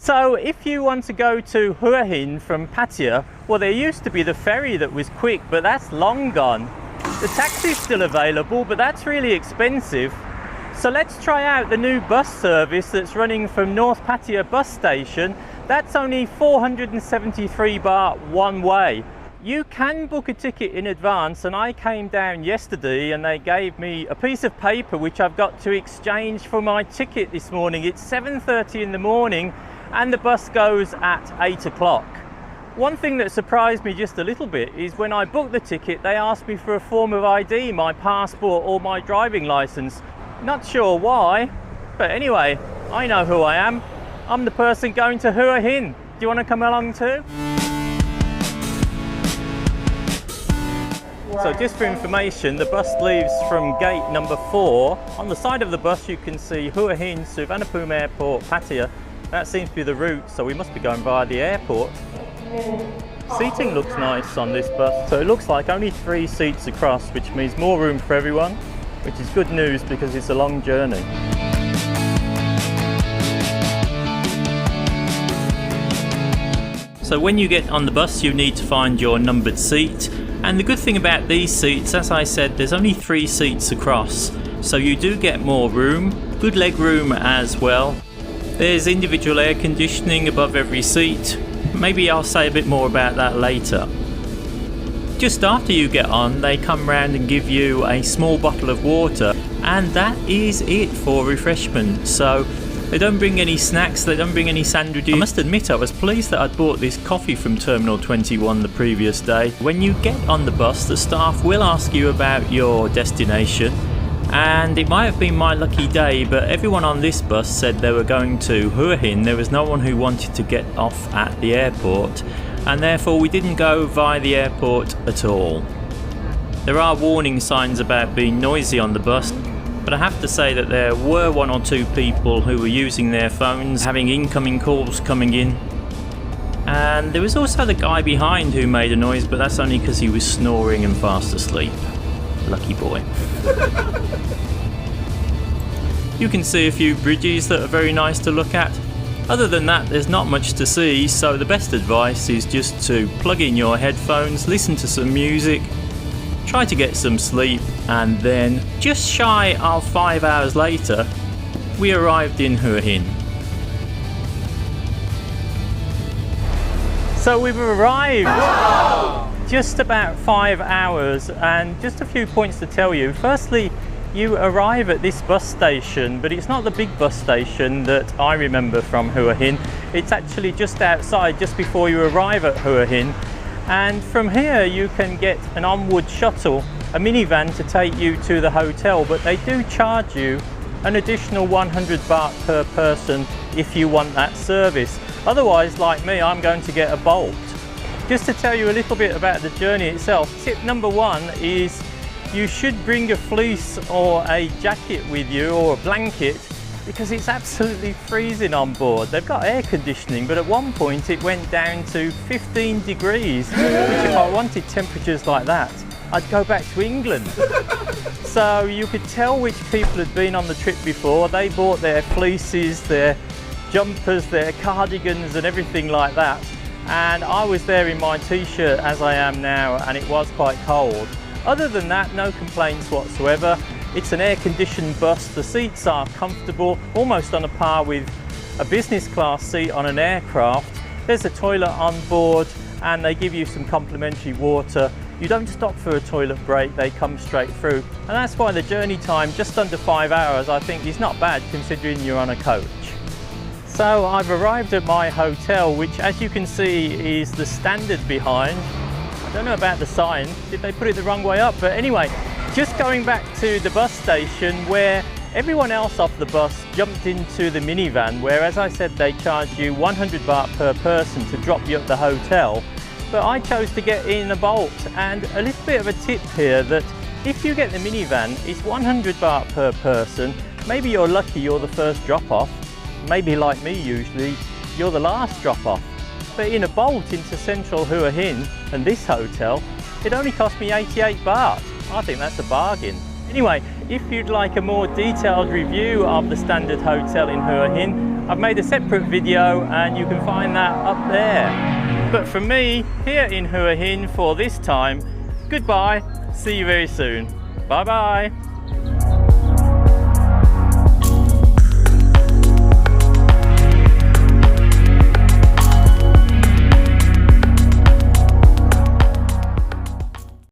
So if you want to go to HUA HIN from Pattaya, well, there used to be the ferry that was quick, but that's long gone. The taxi's still available, but that's really expensive. So let's try out the new bus service that's running from North Pattaya Bus Station. That's only 473 baht one way. You can book a ticket in advance, and I came down yesterday and they gave me a piece of paper which I've got to exchange for my ticket this morning. It's 7:30 in the morning and the bus goes at 8 o'clock. One thing that surprised me just a little bit is when I booked the ticket, they asked me for a form of ID, my passport or my driving license. Not sure why, but anyway, I know who I am. I'm the person going to HUA HIN. Do you want to come along too? So just for information, the bus leaves from gate number 4. On the side of the bus you can see HUA HIN, Suvarnabhumi Airport, Pattaya. That seems to be the route, so we must be going via the airport. Seating looks nice on this bus. So it looks like only 3 seats across, which means more room for everyone, which is good news because it's a long journey. So when you get on the bus, you need to find your numbered seat. And the good thing about these seats, as I said, there's only 3 seats across. So you do get more room, good leg room as well. There's individual air conditioning above every seat. Maybe I'll say a bit more about that later. Just after you get on, they come round and give you a small bottle of water, and that is it for refreshment. So they don't bring any snacks, they don't bring any sandwiches. I must admit I was pleased that I'd bought this coffee from Terminal 21 the previous day. When you get on the bus, the staff will ask you about your destination, and it might have been my lucky day, but everyone on this bus said they were going to HUA HIN. There was no one who wanted to get off at the airport, and therefore we didn't go via the airport at all. There are warning signs about being noisy on the bus, but I have to say that there were 1 or 2 people who were using their phones, having incoming calls coming in. And there was also the guy behind who made a noise, but that's only because he was snoring and fast asleep. Lucky boy. You can see a few bridges that are very nice to look at. Other than that, there's not much to see, so the best advice is just to plug in your headphones, listen to some music, try to get some sleep, and then just shy of 5 hours later, we arrived in HUA HIN. So we've arrived! Just about 5 hours, and just a few points to tell you. Firstly, you arrive at this bus station, but it's not the big bus station that I remember from HUA HIN. It's actually just outside, just before you arrive at HUA HIN. And from here you can get an onward shuttle, a minivan to take you to the hotel, but they do charge you an additional 100 baht per person if you want that service. Otherwise, like me, I'm going to get a Bolt. Just to tell you a little bit about the journey itself, tip number 1 is you should bring a fleece or a jacket with you, or a blanket, because it's absolutely freezing on board. They've got air conditioning, but at one point it went down to 15 degrees, which if I wanted temperatures like that, I'd go back to England. So you could tell which people had been on the trip before. They bought their fleeces, their jumpers, their cardigans and everything like that. And I was there in my t-shirt as I am now, and it was quite cold. Other than that, no complaints whatsoever. It's an air-conditioned bus. The seats are comfortable, almost on a par with a business class seat on an aircraft. There's a toilet on board, and they give you some complimentary water. You don't stop for a toilet break, they come straight through. And that's why the journey time, just under 5 hours, I think is not bad considering you're on a coach. So I've arrived at my hotel, which as you can see is the standard behind. I don't know about the sign, did they put it the wrong way up? But anyway, just going back to the bus station where everyone else off the bus jumped into the minivan, where as I said they charge you 100 baht per person to drop you at the hotel. But I chose to get in a Bolt, and a little bit of a tip here that if you get the minivan, it's 100 baht per person. Maybe you're lucky you're the first drop off. Maybe like me usually, you're the last drop off. But in a Bolt into central HUA HIN and this hotel, it only cost me 88 baht. I think that's a bargain. Anyway, if you'd like a more detailed review of the Standard Hotel in Hua Hin, I've made a separate video and you can find that up there. But from me, here in Hua Hin for this time, goodbye, see you very soon. Bye bye.